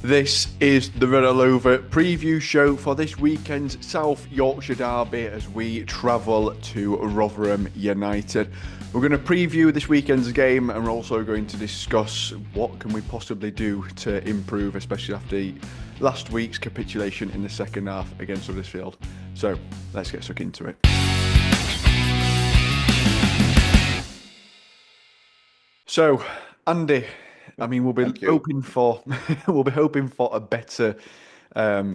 This is the Red All Over preview show for this weekend's South Yorkshire Derby as we travel to Rotherham United. We're going to preview this weekend's game and we're also going to discuss what can we possibly do to improve, especially after last week's capitulation in the second half against Huddersfield. So let's get stuck into it. So, Andy, I mean, we'll be hoping for a better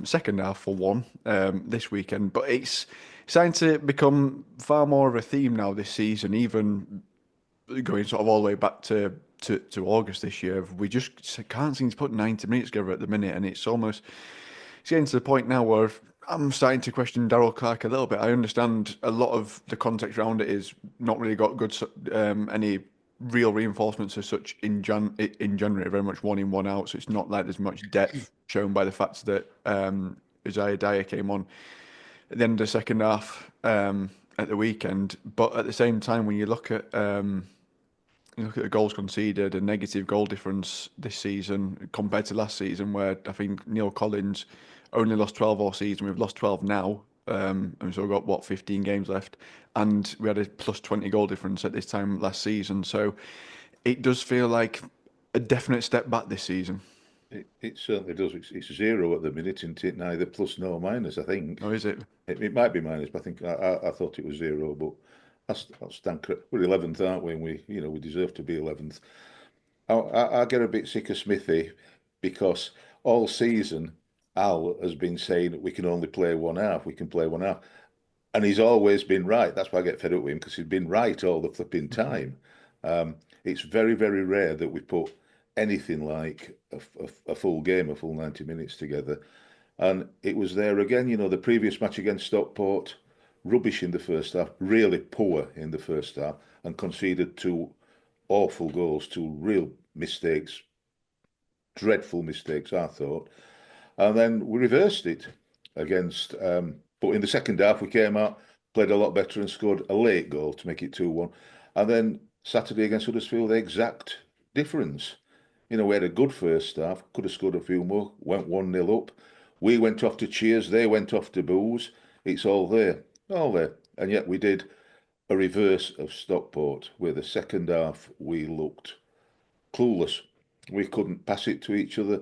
second half for one this weekend, but it's starting to become far more of a theme now this season. Even going sort of all the way back to August this year, we just can't seem to put 90 minutes together at the minute, and it's getting to the point now where I'm starting to question Clarke a little bit. I understand a lot of the context around it is not really got good any real reinforcements as such in January, very much one in, one out. So it's not like there's much depth shown by the fact that Uzziah Dyer came on at the end of the second half at the weekend. But at the same time, when you look at the goals conceded and negative goal difference this season compared to last season, where I think Neil Collins only lost 12 all season, we've lost 12 now. And so we've got 15 games left, and we had a plus 20 goal difference at this time last season. So it does feel like a definite step back this season. It certainly does. It's zero at the minute, isn't it? Neither plus nor minus, I think. Oh, is it? It might be minus, but I think I thought it was zero. But I'll stand correct. We're 11th, aren't we? And we deserve to be 11th. I get a bit sick of Smithy because all season Al has been saying we can only play one half. We can play one half, and he's always been right. That's why I get fed up with him because he's been right all the flipping time. It's very, very rare that we put anything like a full game, a full 90 minutes together. And it was there again, the previous match against Stockport, rubbish in the first half, really poor in the first half, and conceded two awful goals, two real mistakes, dreadful mistakes, I thought. And then we reversed it but in the second half, we came out, played a lot better, and scored a late goal to make it 2-1. And then Saturday against Huddersfield, the exact difference. We had a good first half, could have scored a few more, went 1-0 up. We went off to cheers, they went off to boos. It's all there, all there. And yet we did a reverse of Stockport, where the second half we looked clueless. We couldn't pass it to each other.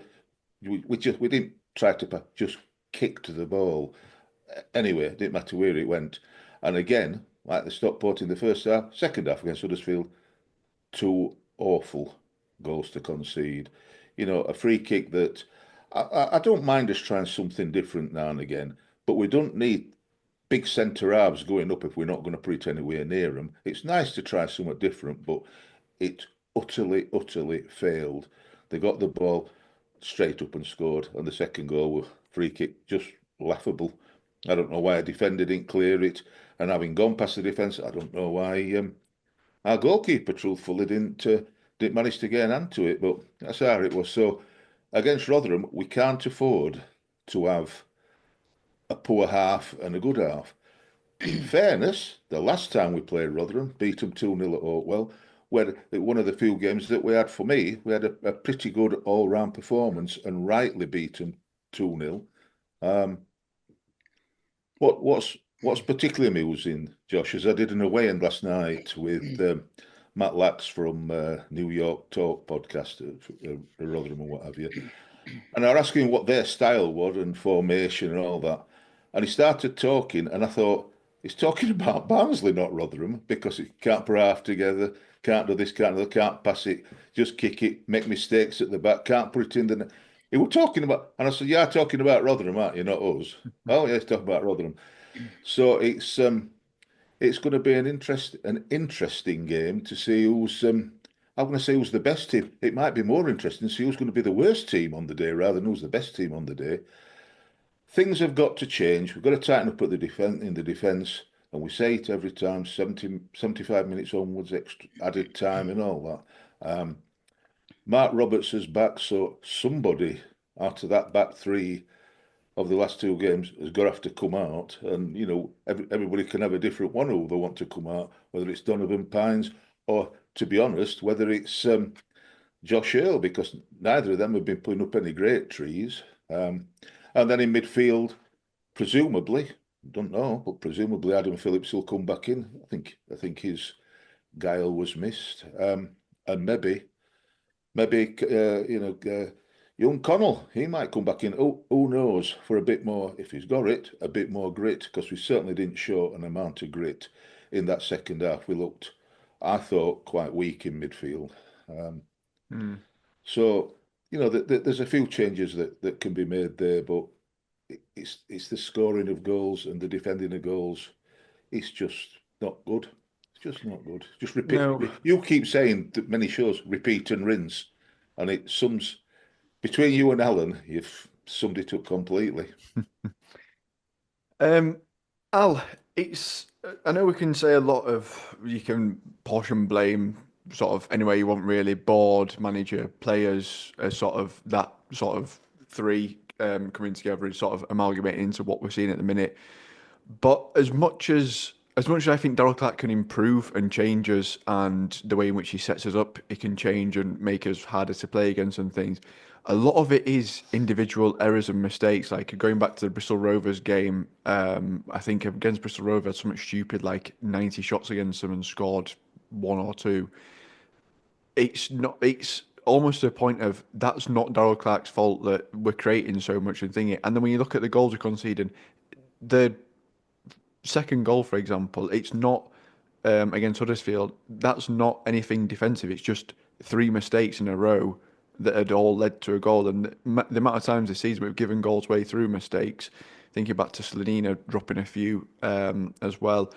We didn't try to pass, just kicked the ball. Anyway, it didn't matter where it went. And again, like the Stockport in the first half, second half against Huddersfield, two awful goals to concede. A free kick that I don't mind us trying something different now and again, but we don't need big centre halves going up if we're not going to put it anywhere near them. It's nice to try somewhat different, but it utterly, utterly failed. They got the ball straight up and scored, and the second goal was free kick, just laughable. I don't know why a defender didn't clear it, and having gone past the defence, I don't know why our goalkeeper, truthfully, didn't manage to get an hand to it, but that's how it was. So against Rotherham, we can't afford to have a poor half and a good half. In fairness, the last time we played Rotherham, beat them 2-0 at Oakwell, where one of the few games that we had, for me, we had a pretty good all-round performance and rightly beat them 2-0. What's particularly amusing, Josh, is I did an away end last night with Matt Lax from New York Talk podcast, Rotherham and what have you. And I was asking what their style was and formation and all that. And he started talking, and I thought, he's talking about Barnsley, not Rotherham, because it can't put half together, can't do this, can't pass it, just kick it, make mistakes at the back, can't put it in the net. He was talking about, and I said, yeah, talking about Rotherham, aren't you, not us? Oh, yeah, he's talking about Rotherham. So it's going to be an interesting game to see who's I'm going to say who's the best team. It might be more interesting to see who's going to be the worst team on the day rather than who's the best team on the day. Things have got to change. We've got to tighten up at the defence, and we say it every time: 75 minutes onwards, extra added time, and all that. Mark Roberts is back, so somebody out of that back three of the last two games has got to have to come out, and everybody can have a different one who they want to come out, whether it's Donovan Pines or, to be honest, whether it's Josh Earl, because neither of them have been putting up any great trees. And then in midfield, presumably, don't know, but presumably Adam Phillips will come back in. I think his guile was missed, and maybe young Connell, he might come back in. Oh, who knows? For a bit more, if he's got it, a bit more grit, because we certainly didn't show an amount of grit in that second half. We looked, I thought, quite weak in midfield. Um, Mm. so there's a few changes that can be made there, but it's the scoring of goals and the defending of goals. It's just not good. It's just not good. Just repeat. No. You keep saying that many shows repeat and rinse, and it sums between you and Alan. You've summed it up completely. Um, Al, it's. I know we can say a lot of. You can portion blame sort of anywhere you want, really. Board, manager, players, sort of that sort of three coming together and sort of amalgamating into what we're seeing at the minute. But as much as I think Darryl Clarke can improve and change us, and the way in which he sets us up, it can change and make us harder to play against and things. A lot of it is individual errors and mistakes. Like going back to the Bristol Rovers game, I think against Bristol Rovers, something stupid like 90 shots against them and scored one or two. It's not. It's almost to the point of that's not Darryl Clarke's fault that we're creating so much and thinking. And then when you look at the goals we're conceding, the second goal, for example, it's not against Huddersfield. That's not anything defensive. It's just three mistakes in a row that had all led to a goal. And the amount of times this season we've given goals way through mistakes. Thinking back to Slanina dropping a few as well.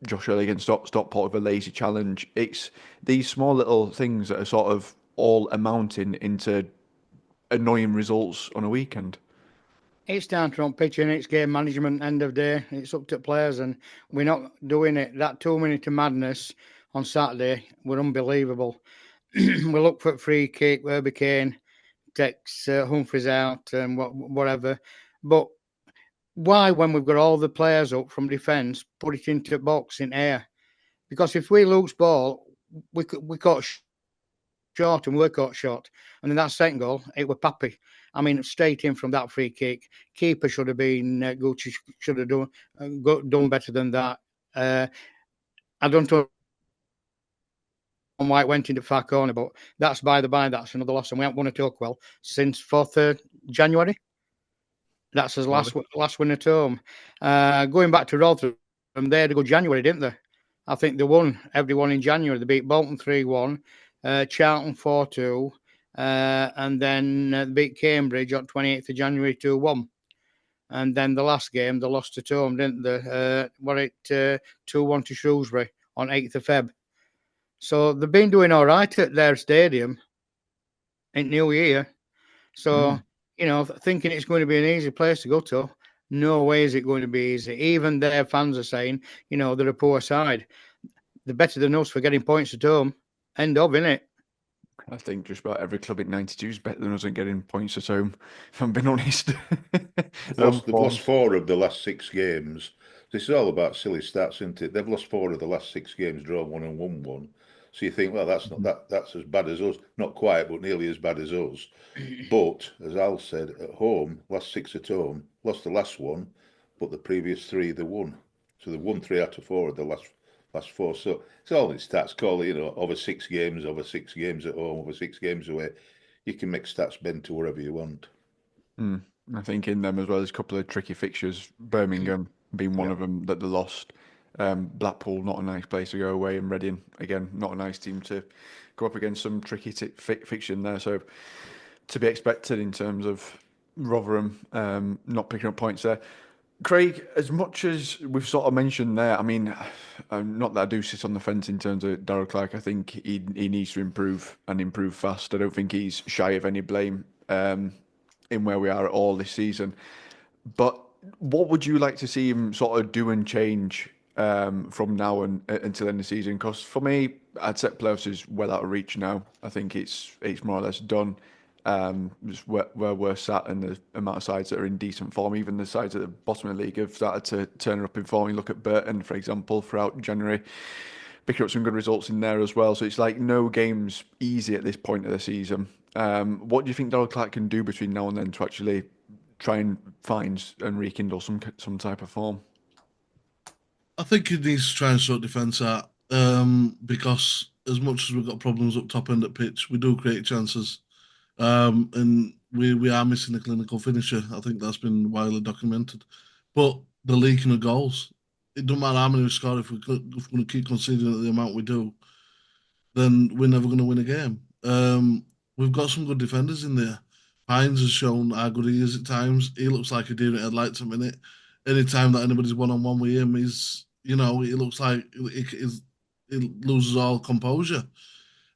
Josh Earl against Stockport with a lazy challenge. It's these small little things that are sort of all amounting into annoying results on a weekend. It's down to on pitching, it's game management, end of day. It's up to players, and we're not doing it. That 2 minute of madness on Saturday were unbelievable. We look for a free kick, Herbie Kane takes Humphries out and whatever. But why, when we've got all the players up from defence, put it into box in air? Because if we lose ball, we caught short and we're caught short. And in that second goal, it was Pappy. I mean, straight in from that free kick. Keeper should have been Gucci should have done better than that. I don't know why it went into far corner, but that's by the by. That's another loss, and we haven't won at Oakwell since 4th January. That's his last win at home. Going back to Rotherham, they had a good January, didn't they? I think they won everyone in January. They beat Bolton 3-1, Charlton 4-2, and then beat Cambridge on 28th of January 2-1. And then the last game, they lost at home, didn't they? 2-1 to Shrewsbury on 8th of Feb. So they've been doing all right at their stadium in New Year. So, thinking it's going to be an easy place to go to, no way is it going to be easy. Even their fans are saying, they're a poor side. They're better than us for getting points at home. End of, innit? I think just about every club in 92 is better than us at getting points at home, if I'm being honest. They've lost 4 of the last 6 games. This is all about silly stats, isn't it? They've lost 4 of the last 6 games, drawn 1 and won 1. So you think, well, that's not that's as bad as us. Not quite, but nearly as bad as us. But as Al said, at home, last 6 at home, lost the last one, but the previous 3 they won. So they won 3 out of 4 of the last 4. So it's all in stats. Call it, over 6 games, over 6 games at home, over 6 games away. You can make stats bend to wherever you want. I think in them as well, there's a couple of tricky fixtures. Birmingham being one of them that they lost. Blackpool, not a nice place to go away, and Reading, again, not a nice team to go up against. Some tricky fiction there. So to be expected in terms of Rotherham not picking up points there. Craig, as much as we've sort of mentioned there, I mean, not that I do sit on the fence in terms of Darryl Clarke. I think he needs to improve and improve fast. I don't think he's shy of any blame in where we are at all this season. But what would you like to see him sort of do and change from now and until the end of the season? Because for me, I'd set playoffs is well out of reach now. I think it's more or less done. Just where we're sat and the amount of sides that are in decent form, even the sides at the bottom of the league have started to turn up in form. You look at Burton, for example, throughout January, picking up some good results in there as well. So it's like no game's easy at this point of the season. What do you think Darrell Clarke can do between now and then to actually try and find and rekindle some type of form? I think he needs to try and sort defence out because as much as we've got problems up top end at pitch, we do create chances. And we are missing a clinical finisher. I think that's been widely documented. But the leaking of goals, it doesn't matter how many we score if we're going to keep conceding at the amount we do, then we're never going to win a game. We've got some good defenders in there. Hines has shown how good he is at times. He looks like a deer in headlights a minute. Any time that anybody's one-on-one with him, he looks like he loses all composure.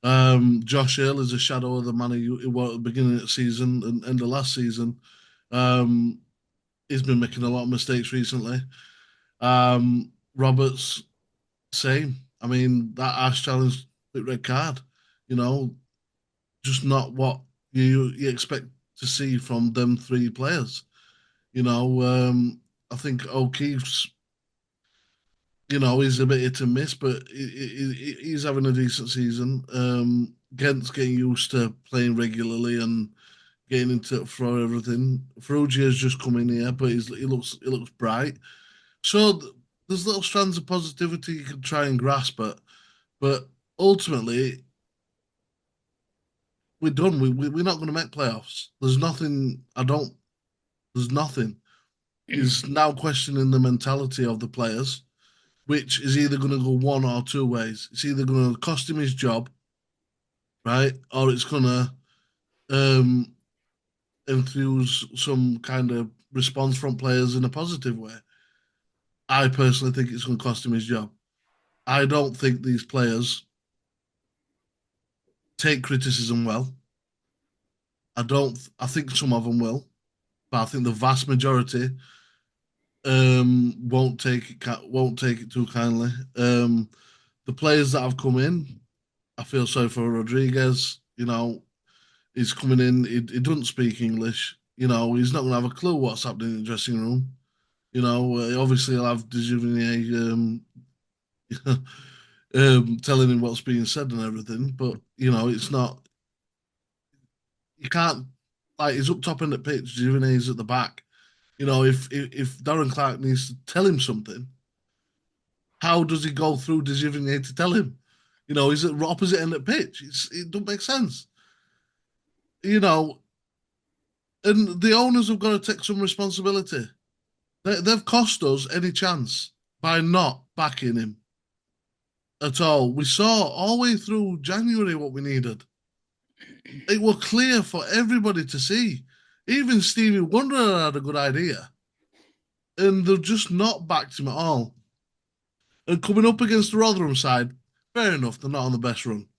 Josh Earl is a shadow of the man he was at the beginning of the season and end of last season. He's been making a lot of mistakes recently. Roberts, same. I mean, that Ash challenge with red card, just not what you expect to see from them three players. I think O'Keefe's, he's a bit hit and miss, but he's having a decent season. Gent's getting used to playing regularly and getting into it for everything. Ferrugia has just come in here, but he looks bright. So there's little strands of positivity you can try and grasp at, but ultimately we're done. We're not going to make playoffs. There's nothing. There's nothing. He's now questioning the mentality of the players, which is either going to go one or two ways. It's either going to cost him his job, right, or it's going to infuse some kind of response from players in a positive way. I personally think it's going to cost him his job. I don't think these players take criticism well. I think some of them will, but I think the vast majority won't take it too kindly. The players that have come in, I feel sorry for Rodriguez. He's coming in. He doesn't speak English. He's not going to have a clue what's happening in the dressing room. Obviously he'll have Dujuvenier telling him what's being said and everything. But it's not. You can't, like, he's up top in the pitch. Dujuvennier's at the back. If Darren Clarke needs to tell him something, how does he go through Dujuvenier to tell him? He's at the opposite end of the pitch. It don't make sense. And the owners have got to take some responsibility. They've cost us any chance by not backing him at all. We saw all the way through January what we needed. It was clear for everybody to see. Even Stevie Wonder had a good idea. And they've just not backed him at all. And coming up against the Rotherham side, fair enough, they're not on the best run.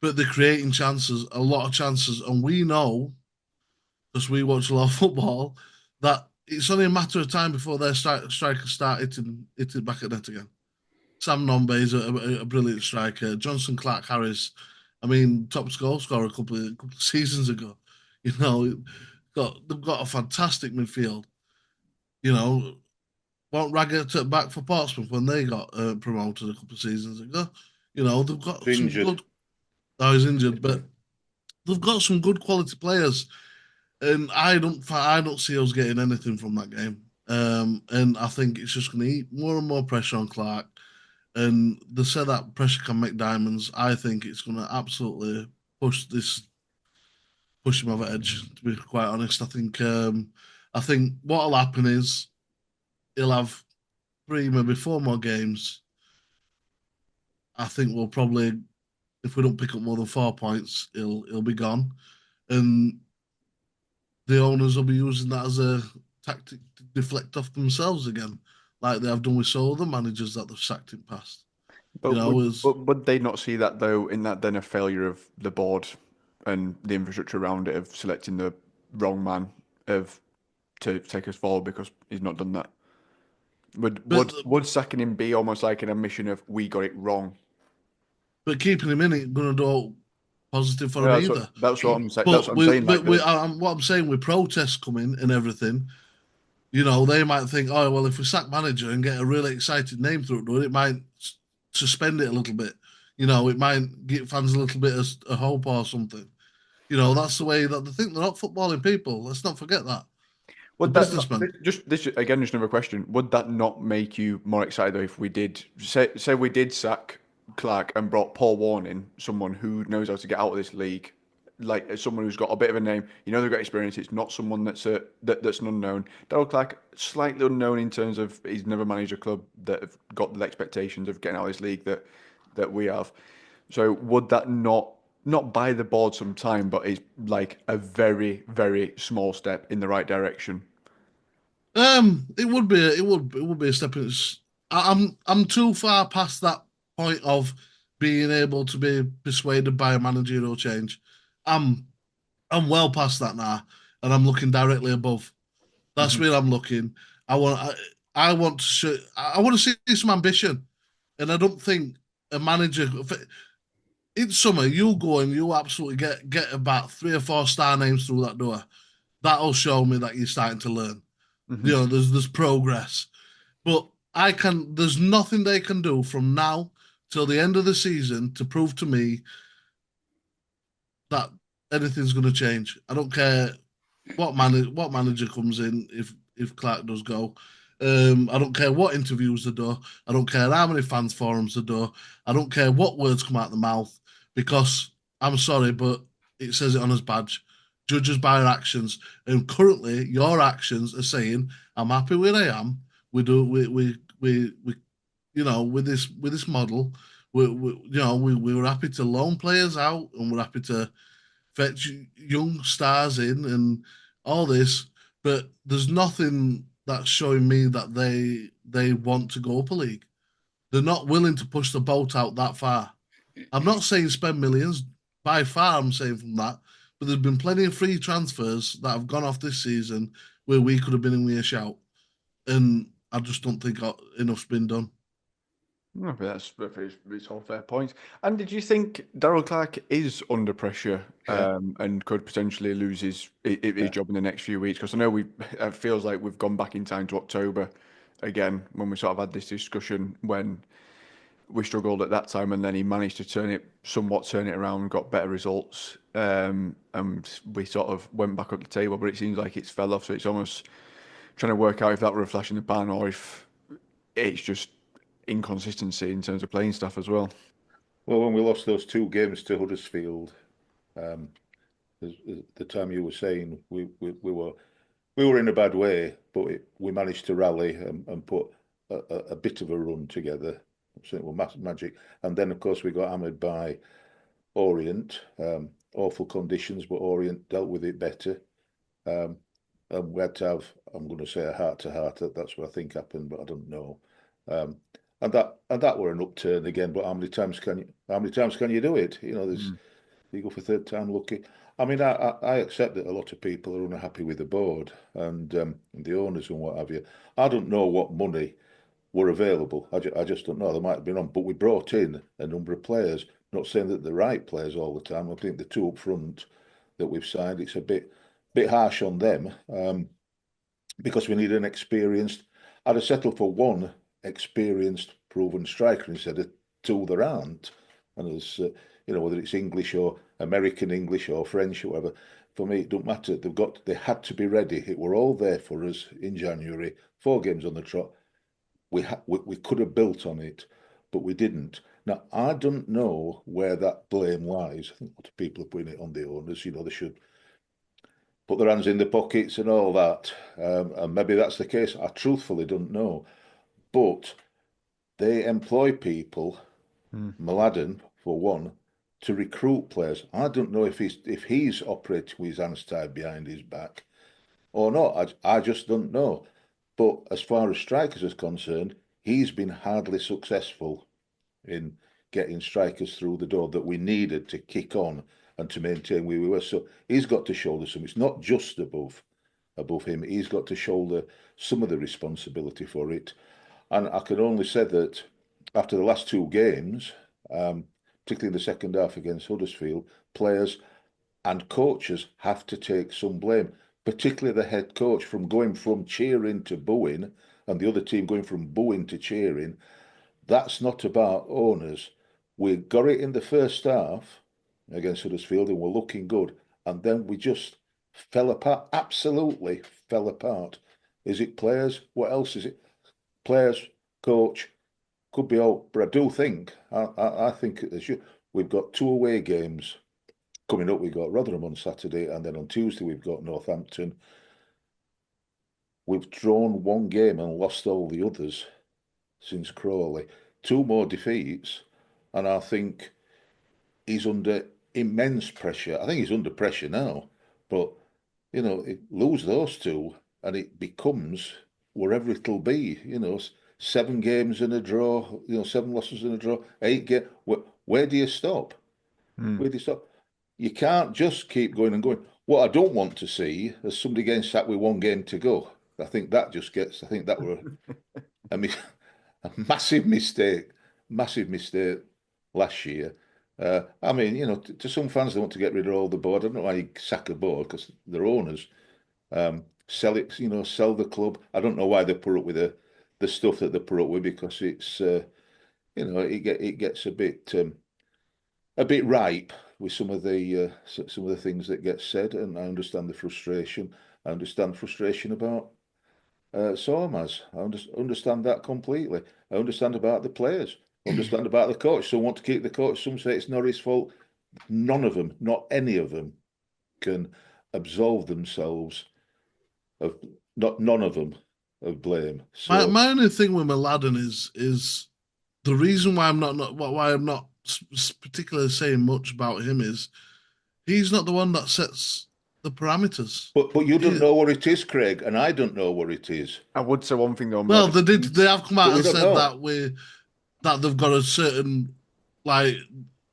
But they're creating chances, a lot of chances. And we know, because we watch a lot of football, that it's only a matter of time before their strikers start hitting back at net again. Sam Nombe is a brilliant striker. Johnson Clarke Harris, top goal scorer a couple of seasons ago. They've got a fantastic midfield. Won't Raggett back for Portsmouth when they got promoted a couple of seasons ago. They've got some good. Oh, he's injured, but they've got some good quality players, and I don't see us getting anything from that game. And I think it's just going to eat more and more pressure on Clarke. And they say that pressure can make diamonds. I think it's going to absolutely push him over edge. To be quite honest, I think what'll happen is he'll have 3, maybe 4 more games. I think we'll probably, if we don't pick up more than 4 points, he'll be gone, and the owners will be using that as a tactic to deflect off themselves again, like they have done with so other managers that they've sacked in past. But would they not see that, though, in that then a failure of the board and the infrastructure around it of selecting the wrong man to take us forward because he's not done that? Would sacking him be almost like an admission of we got it wrong? But keeping him in ain't going to do positive for him either. That's what I'm saying. That's what I'm saying. What I'm saying with protests coming and everything, they might think, oh well, if we sack manager and get a really excited name through it, it might suspend it a little bit. It might give fans a little bit of a hope or something. That's the way that they think. They're not footballing people. Let's not forget that. Would the that businessman. just this again? Just another question. Would that not make you more excited though if we did say we did sack Clarke and brought Paul Warne in, someone who knows how to get out of this league, like as someone who's got a bit of a name. They've got experience. It's not someone that's that's an unknown. Darryl Clarke, slightly unknown in terms of he's never managed a club that have got the expectations of getting out of this league that we have. So would that not buy the board some time, but it's like a very, very small step in the right direction? It would be a step. I'm too far past that point of being able to be persuaded by a managerial change. I'm I'm well past that now, and I'm looking directly above. That's where I'm looking. I want to I want to see some ambition, and I don't think a manager in summer you'll go and you'll absolutely get about 3 or 4 star names through that door. That'll show me that you're starting to learn. There's progress, but there's nothing they can do from now till the end of the season to prove to me that anything's going to change. I don't care what manager comes in if Clarke does go. I don't care what interviews they do. I don't care how many fans forums they do. I don't care what words come out of the mouth, because I'm sorry, but it says it on his badge. Judge us by our actions, and currently your actions are saying I'm happy where I am. With this model, we were happy to loan players out, and we're happy to fetch young stars in and all this, but there's nothing that's showing me that they want to go up a league. They're not willing to push the boat out that far. I'm not saying spend millions. By far, I'm saying from that. But there's been plenty of free transfers that have gone off this season where we could have been in with a shout. And I just don't think enough's been done. No, but it's all fair points. And did you think Darryl Clarke is under pressure and could potentially lose his job in the next few weeks? Because I know it feels like we've gone back in time to October again when we sort of had this discussion when we struggled at that time, and then he managed to turn it around, got better results, and we sort of went back up the table. But it seems like it's fell off. So it's almost trying to work out if that were a flash in the pan or if it's just inconsistency in terms of playing stuff as well. Well, when we lost those 2 games to Huddersfield, the time you were saying we were in a bad way, but we managed to rally and put a bit of a run together. So it was magic. And then, of course, we got hammered by Orient. Awful conditions, but Orient dealt with it better. And we had to have, I'm going to say, a heart-to-heart. That's what I think happened, but I don't know. And that were an upturn again. But how many times can you do it? You go for third time lucky. I mean, I accept that a lot of people are unhappy with the board and the owners and what have you. I don't know what money were available. I just don't know. They might have been on, but we brought in a number of players. Not saying that the right players all the time. I think the 2 up front that we've signed, it's a bit harsh on them because we need an experienced. I'd have settled for 1 experienced, proven striker instead of 2 there aren't. And as whether it's English or American English or French or whatever, for me it don't matter. They had to be ready. It were all there for us in January. 4 games on the trot. We could have built on it, but we didn't. Now I don't know where that blame lies. I think a lot of people are putting it on the owners. They should put their hands in the pockets and all that. And maybe that's the case. I truthfully don't know. But they employ people, Mladen for one, to recruit players. I don't know if he's operating with his hands tied behind his back or not. I just don't know. But as far as strikers is concerned, he's been hardly successful in getting strikers through the door that we needed to kick on and to maintain where we were. So he's got to shoulder some. It's not just above him. He's got to shoulder some of the responsibility for it. And I can only say that after the last 2 games, particularly in the second half against Huddersfield, players and coaches have to take some blame, particularly the head coach, from going from cheering to booing and the other team going from booing to cheering. that's not about owners. We got it in the first half against Huddersfield and we're looking good. And then we just fell apart, absolutely fell apart. Is it players? What else is it? Players, coach, could be all. But I do think, I think we've got 2 away games coming up. We've got Rotherham on Saturday and then on Tuesday we've got Northampton. We've drawn 1 game and lost all the others since Crawley. 2 more defeats, and I think he's under immense pressure. I think he's under pressure now, but lose those 2, and it becomes wherever it'll be. 7 games and a draw. 7 losses and a draw. 8 games. Where do you stop? Where do you stop? You can't just keep going and going. What I don't want to see is somebody getting sacked with 1 game to go. I think that just gets. I think that were a massive mistake last year. I mean, to some fans, they want to get rid of all the board. I don't know why you sack a board because they're owners. Sell it, sell the club. I don't know why they put up with the stuff that they put up with because it's, it gets a bit ripe with some of the things that get said, and I understand the frustration. I understand frustration about Sormas. I understand that completely. I understand about the players. I understand about the coach. Some want to keep the coach. Some say it's not his fault. None of them, not any of them, can absolve themselves of none of them of blame. So my only thing with Mladen is the reason why I'm not particularly saying much about him is he's not the one that sets the parameters. But you don't know what it is, Craig, and I don't know what it is. I would say one thing though. Well, they have come out and said that they've got a certain way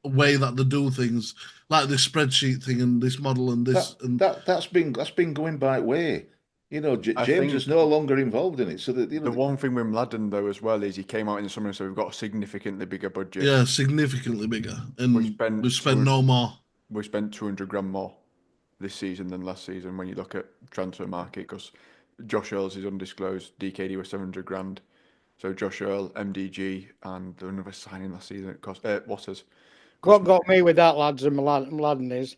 that they do things, like this spreadsheet thing and this model and this that's been going by way. James is no longer involved in it. So that the one thing with Mladen though as well is he came out in the summer and said we've got a significantly bigger budget. Yeah, significantly bigger, and we spent no more. We spent 200 grand more this season than last season when you look at transfer market because Josh Earls is undisclosed. DKD was 700 grand. So Josh Earl, MDG, and another signing last season. It cost Waters. What got me with that, lads, and Mladen is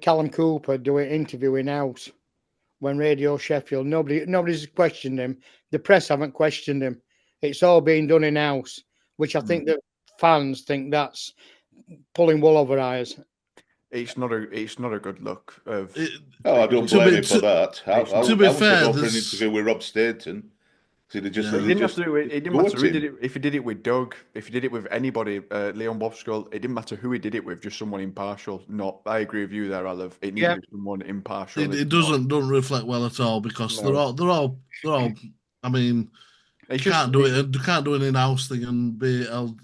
Callum Cooper doing interview in house when Radio Sheffield. Nobody's questioned him. The press haven't questioned him. It's all being done in house, which I think the fans think that's pulling wool over eyes. It's not a good look. I don't blame him for that. To be fair, for an interview with Rob Staten. He didn't have to do it. It didn't matter who did it. If he did it with Doug, if he did it with anybody, Leon Bobskull, it didn't matter who he did it with. Just someone impartial. I agree with you there, Olive. It needs to be someone impartial. It doesn't reflect well at all because they're all. I mean, you can't do an in-house thing and be held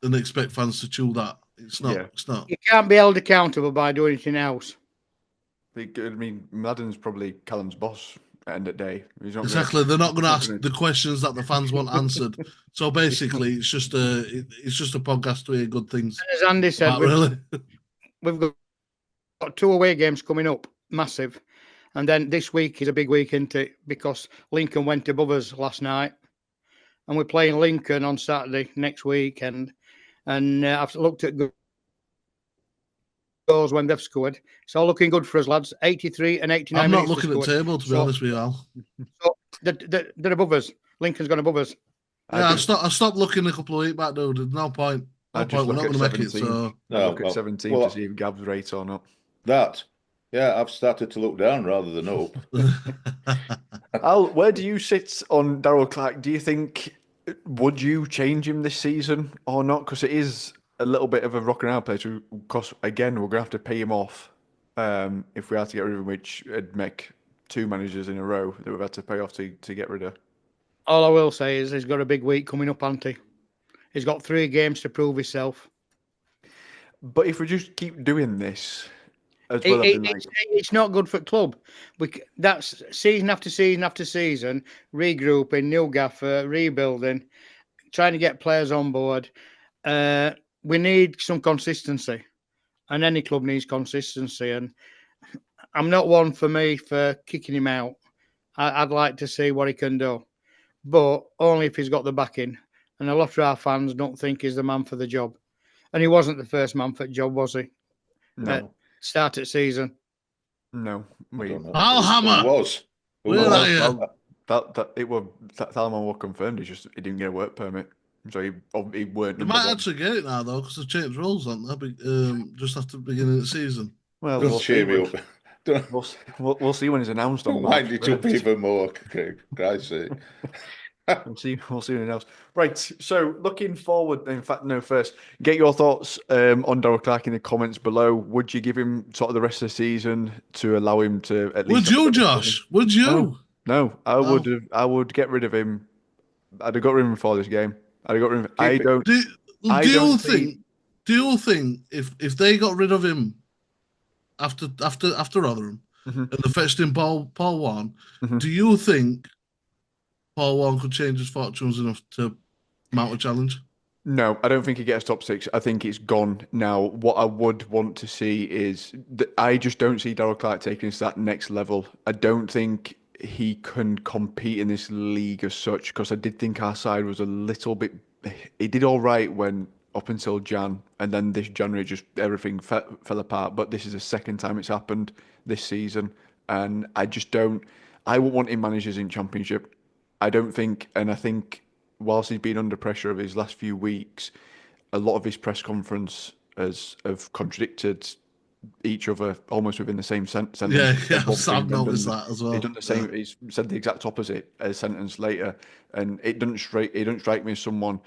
and expect fans to chew that. It's not. Yeah. It's not. You can't be held accountable by doing it in-house. I mean, Mladen's probably Callum's boss. At the end of the day, they're not going to ask the questions that the fans want answered. So basically, it's just a podcast to hear good things. As Andy said, we've got 2 away games coming up, massive, and then this week is a big week, isn't it? Because Lincoln went above us last night, and we're playing Lincoln on Saturday next week, and I've looked at goals when they've scored. It's all looking good for us, lads. 83 and 89 I'm minutes. not looking at the table, to be honest with you, Al. So they're above us. Lincoln's gone above us. Yeah, I stopped looking a couple of weeks back, though. There's no point. We're not going to make it. So look at 17 to see if Gab's right or not. I've started to look down rather than up. Al, where do you sit on Darrell Clarke? Do you think, would you change him this season or not? Because it is a little bit of a rock and roll place. Because again, we're going to have to pay him off if we had to get rid of him, which would make 2 managers in a row that we've had to pay off to get rid of. All I will say is he's got a big week coming up, hasn't he? He's got 3 games to prove himself. But if we just keep doing this, as well, it's not good for the club. That's season after season after season, regrouping, new gaffer, rebuilding, trying to get players on board. We need some consistency, and any club needs consistency. And I'm not one for kicking him out. I'd like to see what he can do, but only if he's got the backing and a lot of our fans don't think he's the man for the job. And he wasn't the first man for the job, was he? No. Start of season. No. Alhammer. Who was? Where are you? Well, that Alhammer was confirmed. He didn't get a work permit, so he weren't. He might actually get it now though, because they've changed rules, haven't they? Just after the beginning of the season. Well, Don't cheer me up. We'll see when it's announced on Don't March wind it up even more, Christ's sake. We'll see when it announced. Right. So looking forward, in fact, no. First, get your thoughts on Darrell Clarke in the comments below. Would you give him sort of the rest of the season to allow him to at least? Would you, Josh? Would you? No, I would have. I would get rid of him. I'd have got rid of him before this game. I'd have got rid of him. I don't. Do you think if they got rid of him after Rotherham and they fetched in Paul Warne, do you think Paul Warne could change his fortunes enough to mount a challenge? No, I don't think he gets top six. I think it's gone now. What I would want to see is I just don't see Darrell Clarke taking us to that next level. I don't think he can compete in this league as such, because I did think our side was a little bit. He did all right when up until Jan, and then this January just everything fell apart. But this is the second time it's happened this season, and I just don't. I wouldn't want him managers in Championship. I don't think, and I think whilst he's been under pressure of his last few weeks, a lot of his press conference have contradicted each other almost within the same sentence. Yeah, I've noticed that as well. He's done the same. Yeah. He's said the exact opposite a sentence later, and it doesn't strike me as someone.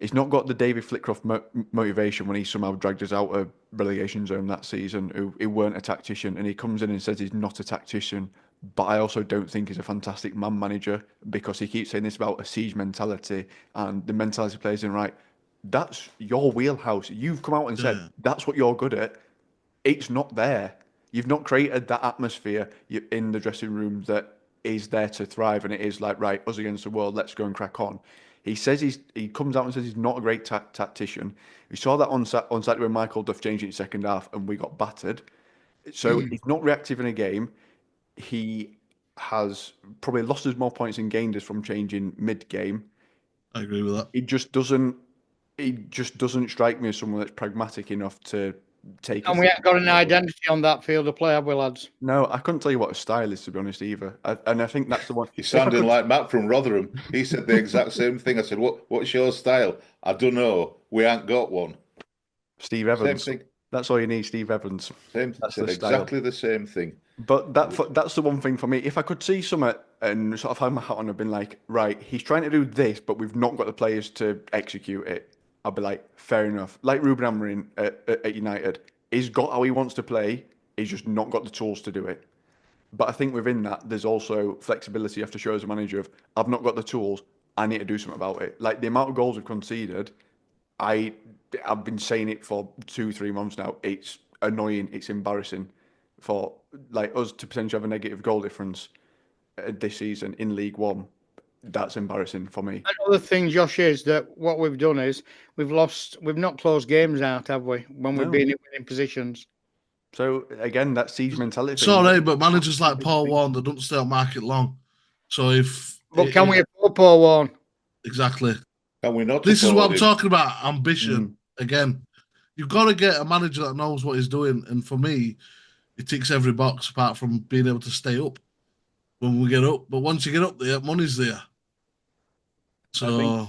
He's not got the David Flitcroft motivation when he somehow dragged us out of relegation zone that season. He weren't a tactician, and he comes in and says he's not a tactician. But I also don't think he's a fantastic man manager, because he keeps saying this about a siege mentality and the mentality plays in right. That's your wheelhouse. You've come out and said that's what you're good at. It's not there. You've not created that atmosphere in the dressing room that is there to thrive, and it is like, right, us against the world, let's go and crack on. He says he comes out and says he's not a great tactician. We saw that on Saturday when Michael Duff changed it in second half and we got battered. So he's not reactive in a game. He has probably lost us more points and gained us from changing mid-game. I agree with that. He just doesn't strike me as someone that's pragmatic enough to take. And we haven't got an identity on that field of play, have we, lads? No, I couldn't tell you what a style is, to be honest, either. And I think that's the one. You sounded like Matt from Rotherham. He said the exact same thing. I said, "What's your style?" I don't know. We ain't got one. Steve Evans. Same thing. That's all you need, Steve Evans. That's exactly the same thing. But that's the one thing for me. If I could see something and sort of have my hat on and been like, right, he's trying to do this, but we've not got the players to execute it, I'd be like, fair enough. Like Ruben Amorim at United, he's got how he wants to play, he's just not got the tools to do it. But I think within that, there's also flexibility you have to show as a manager of, I've not got the tools, I need to do something about it. Like the amount of goals we've conceded, I've been saying it for 2-3 months now. It's annoying, it's embarrassing for like us to potentially have a negative goal difference this season in League One. That's embarrassing for me. Another thing, Josh, is that what we've done is we've not closed games out, have we? When we've been in winning positions. So again, that siege mentality. Sorry, but managers like Paul Warne, they don't stay on market long. So can we afford Paul Warne? Exactly. Can we not? This is what I'm talking about. Ambition. Again, you've got to get a manager that knows what he's doing. And for me, it ticks every box apart from being able to stay up when we get up. But once you get up there, money's there. So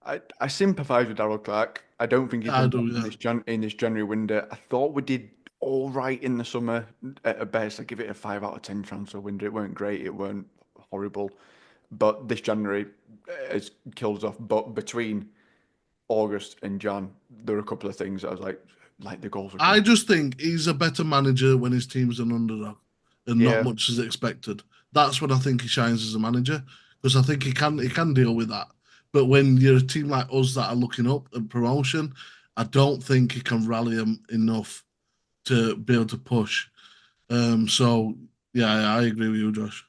I sympathise with Darrell Clarke. I don't think he's in this January window. I thought we did all right in the summer at best. I give it a 5 out of 10 transfer window. It weren't great. It weren't horrible. But this January has killed us off. But between August and Jan, there were a couple of things I was like the goals. I just think he's a better manager when his team's an underdog and not much is expected. That's when I think he shines as a manager, because I think he can deal with that. But when you're a team like us that are looking up at promotion, I don't think he can rally them enough to be able to push. So, yeah, I agree with you, Josh.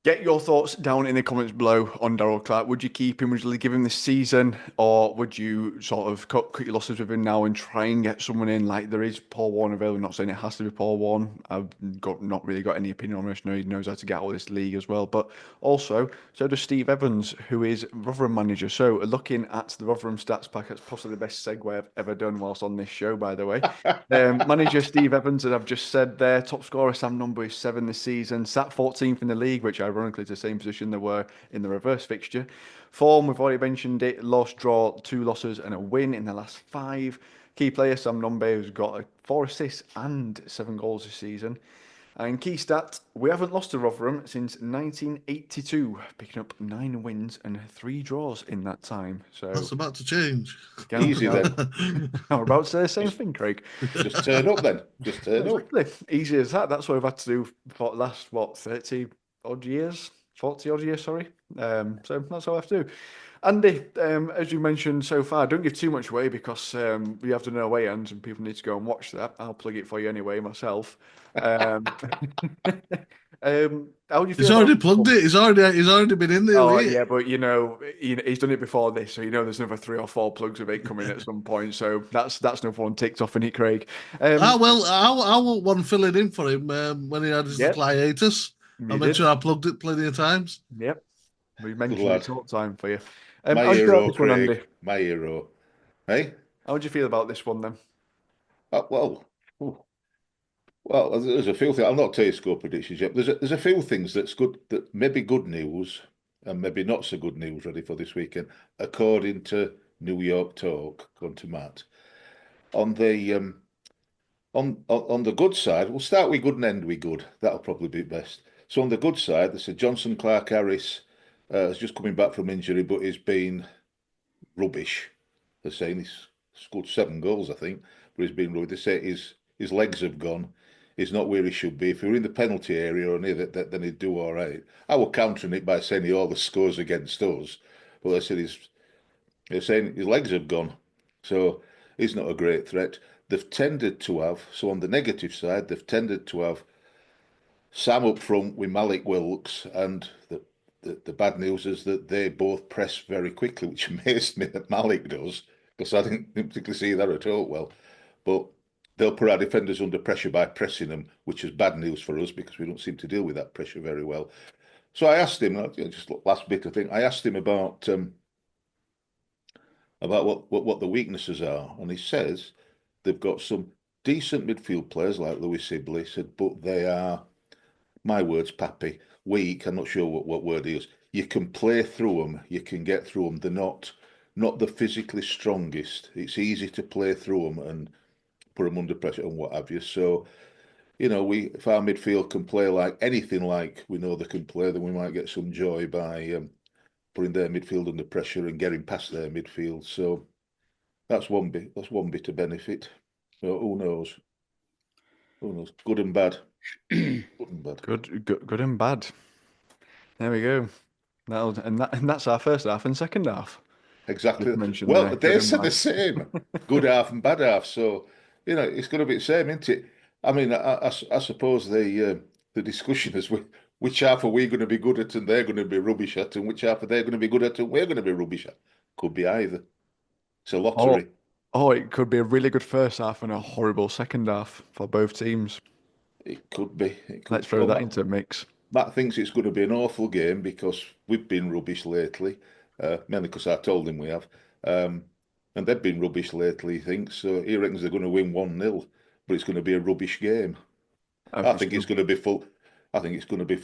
Get your thoughts down in the comments below on Darryl Clarke. Would you keep him? Would you give him this season, or would you sort of cut your losses with him now and try and get someone in? Like there is Paul Warne available. I'm not saying it has to be Paul Warne. I've not really got any opinion on this. No, he knows how to get out of this league as well. But also, so does Steve Evans, who is Rotherham manager. So looking at the Rotherham stats pack, that's possibly the best segue I've ever done whilst on this show, by the way. Manager Steve Evans, as I've just said there, top scorer Sam Number is 7 this season, sat 14th in the league, which ironically is the same position they were in the reverse fixture. Form, we've already mentioned it, loss, draw, 2 losses and a win in the last 5. Key player Sam Numbe, who's got 4 assists and 7 goals this season. And key stat, we haven't lost to Rotherham since 1982, picking up 9 wins and 3 draws in that time. So that's about to change. Easy then. I'm about to say the same thing, Craig. Just turn up then. Just turn up. Easy as that. That's what we've had to do for the last, 30 odd years? 40 odd years, sorry. So that's all I have to do. Andy, as you mentioned so far, don't give too much away because we have to know away ends and people need to go and watch that. I'll plug it for you anyway myself. How do you feel? He's already plugged it. He's already been in there. Oh yeah, but he's done it before this, so there's another 3 or 4 plugs of it coming at some point. So that's no fun ticked off in it, Craig. I want one filling in for him when he had his hiatus. I mentioned I plugged it plenty of times. Yep, we mentioned it's all time for you. My hero, Craig. My hero. Hey, how do you feel about this one then? Well, there's a few things. I'll not tell you score predictions yet. There's a few things that's good, that maybe good news and maybe not so good news ready for this weekend, according to New York Talk, according to Matt. On the on the good side, we'll start with good and end with good. That'll probably be best. So on the good side, they said Johnson Clarke Harris is just coming back from injury, but he's been rubbish. They're saying he's scored 7 goals, I think, but he's been rubbish. They say his legs have gone. He's not where he should be. If he were in the penalty area or near that, then he'd do all right. I were countering it by saying he all the scores against us, but they said they're saying his legs have gone, so he's not a great threat. They've tended to have, so on the negative side, they've tended to have Sam up front with Malik Wilkes, and the bad news is that they both press very quickly, which amazed me that Malik does, because I didn't particularly see that at all well. But they'll put our defenders under pressure by pressing them, which is bad news for us because we don't seem to deal with that pressure very well. So I asked him, just last bit of thing, I asked him about what the weaknesses are, and he says they've got some decent midfield players like Lewis Sibley, said, but they are, my words, Pappy, weak. I'm not sure what word he is. You can play through them, you can get through them. They're not the physically strongest. It's easy to play through them and put them under pressure and what have you. So, if our midfield can play like anything like we know they can play, then we might get some joy by putting their midfield under pressure and getting past their midfield. So that's one bit. That's one bit of benefit. So who knows? Who knows? Good and bad. Good and bad. Good and bad. There we go. And that's our first half and second half. Exactly. Well, they said the same. Good half and bad half. So it's going to be the same, isn't it? I mean, I suppose the discussion is which half are we going to be good at and they're going to be rubbish at, and which half are they going to be good at and we're going to be rubbish at. Could be either. It's a lottery. Oh, it could be a really good first half and a horrible second half for both teams. It could be. Let's throw that into the mix. Matt thinks it's going to be an awful game because we've been rubbish lately, mainly because I told him we have. And they've been rubbish lately, he thinks. So he reckons they're going to win 1-0, but it's going to be a rubbish game. I think it's going to be full. I think it's going to be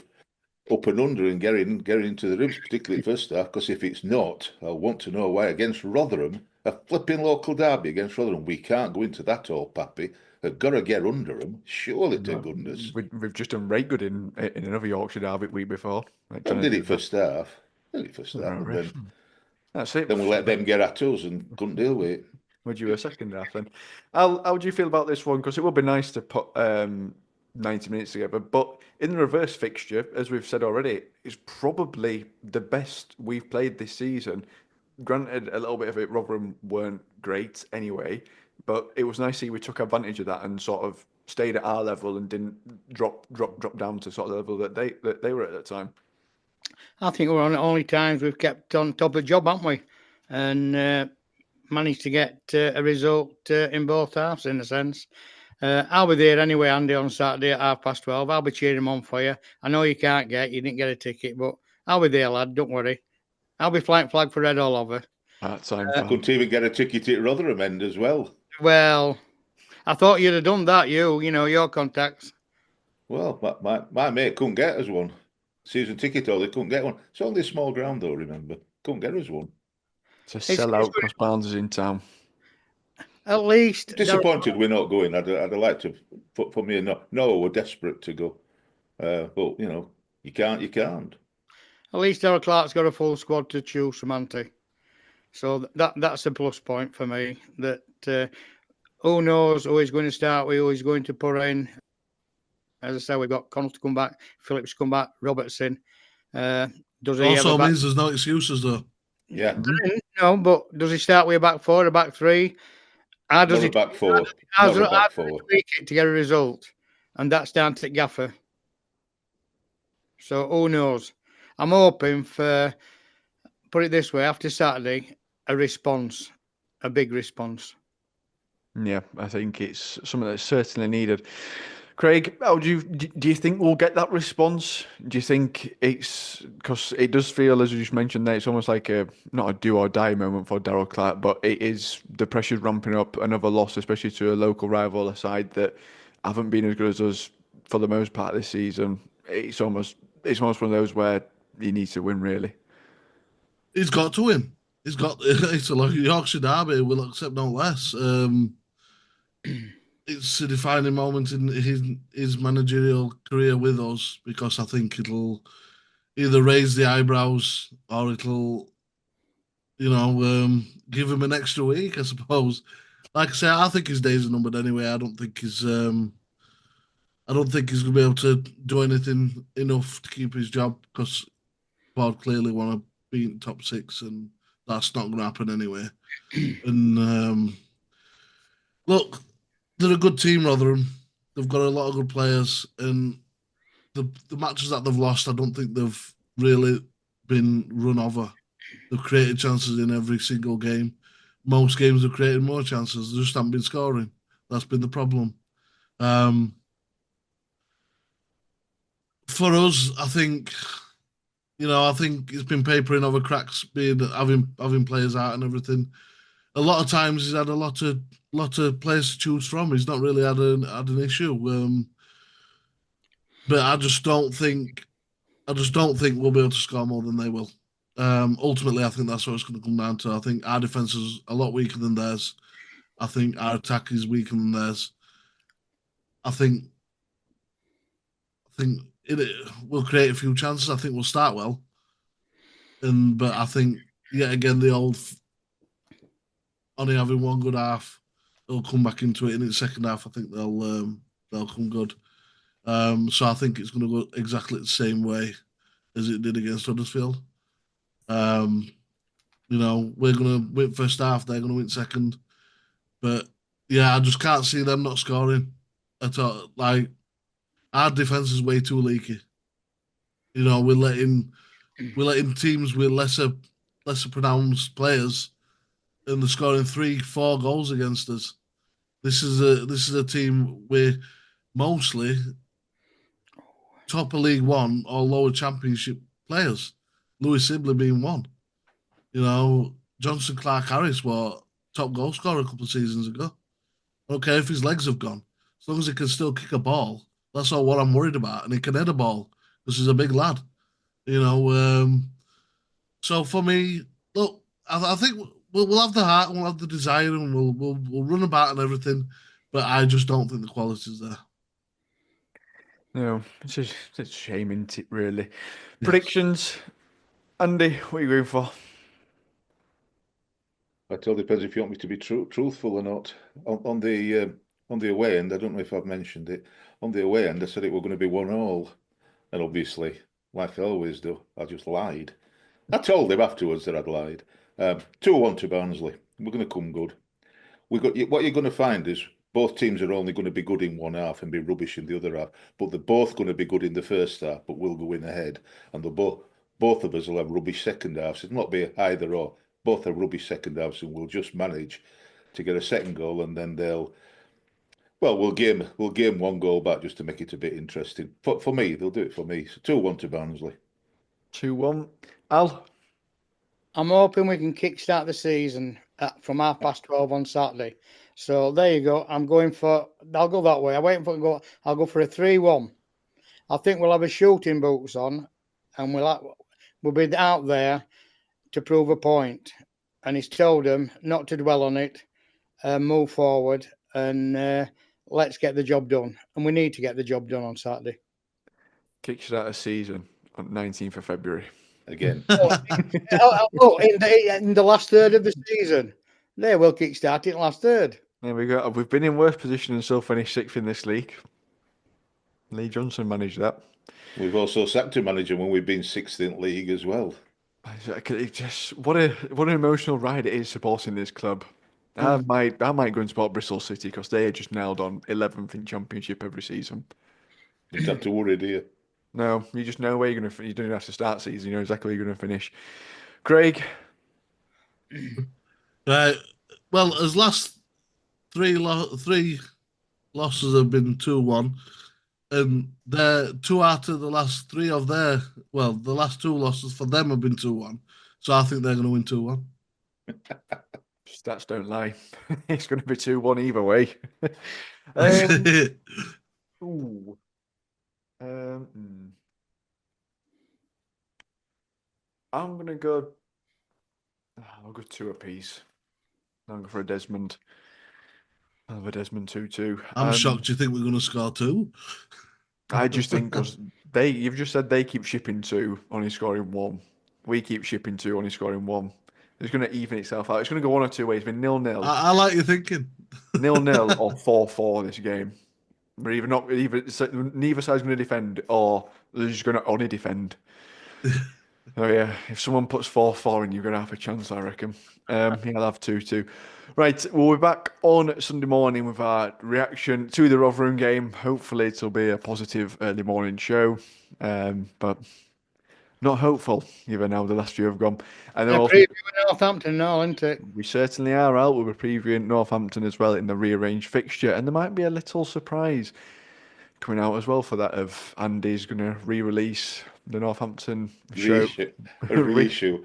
up and under and getting into the ribs, particularly first half, because if it's not, I'll want to know why against Rotherham, a flipping local derby against Rotherham, we can't go into that all, Pappy. They've got to get under them, surely to goodness. We've just done right good in another Yorkshire derby week before. And did it first half. That's it. Then we let them get at us and couldn't deal with it. Would you a second half then? How do you feel about this one? Because it would be nice to put 90 minutes together, but in the reverse fixture, as we've said already, is probably the best we've played this season. Granted, a little bit of it, Rotherham weren't great anyway, but it was nice to see we took advantage of that and sort of stayed at our level and didn't drop down to sort of the level that they were at that time. I think we're on the only times we've kept on top of the job, haven't we? And managed to get a result in both halves, in a sense. I'll be there anyway, Andy, on Saturday at 12:30. I'll be cheering on for you. I know you didn't get a ticket, but I'll be there, lad. Don't worry. I'll be flying flag for red all over. I couldn't even get a ticket at Rotherham End as well. Well, I thought you'd have done that, you know, your contacts. Well, my mate couldn't get us one. Season ticket holder couldn't get one. It's only a small ground though, remember? Couldn't get us one. It's a sellout because Barnes is in town. At least... Disappointed we're not going. I'd like to, for me, no, we're desperate to go. But, you know, you can't. At least Darryl Clarke's got a full squad to choose from, hasn't he? So that's a plus point for me. That who knows who he's going to start with, who he's going to put in. As I say, we've got Connell to come back, Phillips come back, Robertson. Does he also means there's no excuses though. Yeah. No, but does he start with a back four, a back three? How does he back four? To get a result? And that's down to Gaffer. So who knows? I'm hoping for, put it this way, after Saturday, a response, a big response. Yeah, I think it's something that's certainly needed. Craig, how do you think we'll get that response? Do you think it's because it does feel, as you just mentioned there, it's almost like not a do or die moment for Darryl Clarke, but it is, the pressure's ramping up. Another loss, especially to a local rival, a side that haven't been as good as us for the most part this season. It's almost one of those where he needs to win, really. He's got to win. It's like a Yorkshire derby. We'll accept no less. It's a defining moment in his managerial career with us, because I think it'll either raise the eyebrows or it'll, give him an extra week, I suppose. Like I say, I think his days are numbered anyway. I don't think he's going to be able to do anything enough to keep his job, because Board clearly want to be in top six, and that's not going to happen anyway. And look, they're a good team, Rotherham. They've got a lot of good players, and the matches that they've lost, I don't think they've really been run over. They've created chances in every single game. Most games have created more chances. They just haven't been scoring. That's been the problem. For us, I think it's been papering over cracks, having players out and everything. A lot of times he's had a lot of players to choose from. He's not really had an issue. But I just don't think we'll be able to score more than they will. Ultimately, I think that's what it's going to come down to. I think our defense is a lot weaker than theirs. I think our attack is weaker than theirs. I think we'll create a few chances. I think we'll start well. But I think yet again the old only having one good half, they'll come back into it in the second half. I think they'll come good. So I think it's going to go exactly the same way as it did against Huddersfield. We're going to win first half, they're going to win second. But yeah, I just can't see them not scoring at all. Like, our defense is way too leaky. We're letting teams with lesser pronounced players, and they're scoring 3-4 goals against us. This is a team with mostly top of League One or lower Championship players. Lewis Sibley being one. Johnson Clarke Harris was top goal scorer a couple of seasons ago. I don't care if his legs have gone, as long as he can still kick a ball. That's all what I'm worried about, and he can head a ball because he's a big lad. So for me, look, I think we'll have the heart and we'll have the desire, and we'll run about and everything, but I just don't think the quality's there. No, it's a shame, isn't it, really? Yes. Predictions, Andy, what are you going for? It all depends if you want me to be truthful or not. On the away end, I don't know if I've mentioned it. On the away end, I said it were going to be 1-1, and obviously, like I always do, I just lied. I told him afterwards that I'd lied. 2-1 to Barnsley. We're going to come good. What you're going to find is both teams are only going to be good in one half and be rubbish in the other half. But they're both going to be good in the first half, but we'll go in ahead. And they'll both of us will have rubbish second halves. It'll not be either or. Both have rubbish second halves, and we'll just manage to get a second goal, and then we'll game one goal back just to make it a bit interesting. For me, they'll do it for me. So 2-1 to Barnsley. 2-1. Al? I'm hoping we can kickstart the season from 12:30 on Saturday. So there you go. I'll go that way. I'll go for a 3-1. I think we'll have a shooting boots on, and we'll be out there to prove a point. And he's told them not to dwell on it, move forward, and let's get the job done. And we need to get the job done on Saturday. Kickstart a season on 19th of February. Again. In the last third of the season. They will kickstart it last third. There we go. We've been in worse position and still finished 6th in this league. Lee Johnson managed that. We've also sacked a manager when we've been 6th in league as well. What an emotional ride it is supporting this club. I might go and support Bristol City because they are just nailed on 11th in Championship every season. You don't have to worry, do you? No, you just know where you're going to. You don't have to start season. You know exactly where you're going to finish. Craig. Right. Well, as last three losses have been 2-1, and they're 2 out of the last 3 of the last 2 losses for them have been 2-1. So I think they're going to win 2-1. Stats don't lie. It's going to be 2-1 either way. Ooh. I'm going to go. I'll go 2 apiece. I'm going for a Desmond. I'll have a Desmond 2-2. I'm shocked you think we're going to score 2. I just think because you've just said they keep shipping 2, only scoring 1. We keep shipping 2, only scoring 1. It's going to even itself out. It's going to go one or two ways. It's been 0-0. I like your thinking. 0-0 or 4-4 this game. We're neither side's going to defend, or they're just going to only defend. Oh yeah, if someone puts 4-4 in, you're going to have a chance, I reckon. I'll have 2-2. Right, we'll be back on Sunday morning with our reaction to the Rotherham game. Hopefully it'll be a positive early morning show, but not hopeful, even now the last few have gone. And then also previewing Northampton now, isn't it? We certainly are out. We'll be previewing Northampton as well in the rearranged fixture, and there might be a little surprise coming out as well for that of Andy's going to re-release the Northampton show. A reissue.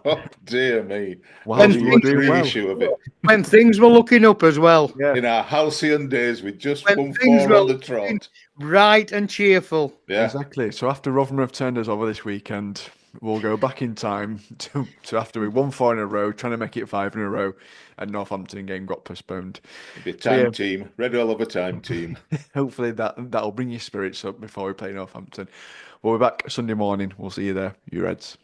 Oh dear me! Wow, reissue of it. When things were looking up as well. Yeah. In our halcyon days, we just won 4 on the trot. Bright and cheerful. Yeah, exactly. So after Rotherham have turned us over this weekend, we'll go back in time to after we won 4 in a row, trying to make it 5 in a row, and Northampton game got postponed. It'll be a time team. Red Hall of a time team. Hopefully that'll bring your spirits up before we play Northampton. We'll be back Sunday morning. We'll see you there, you Reds.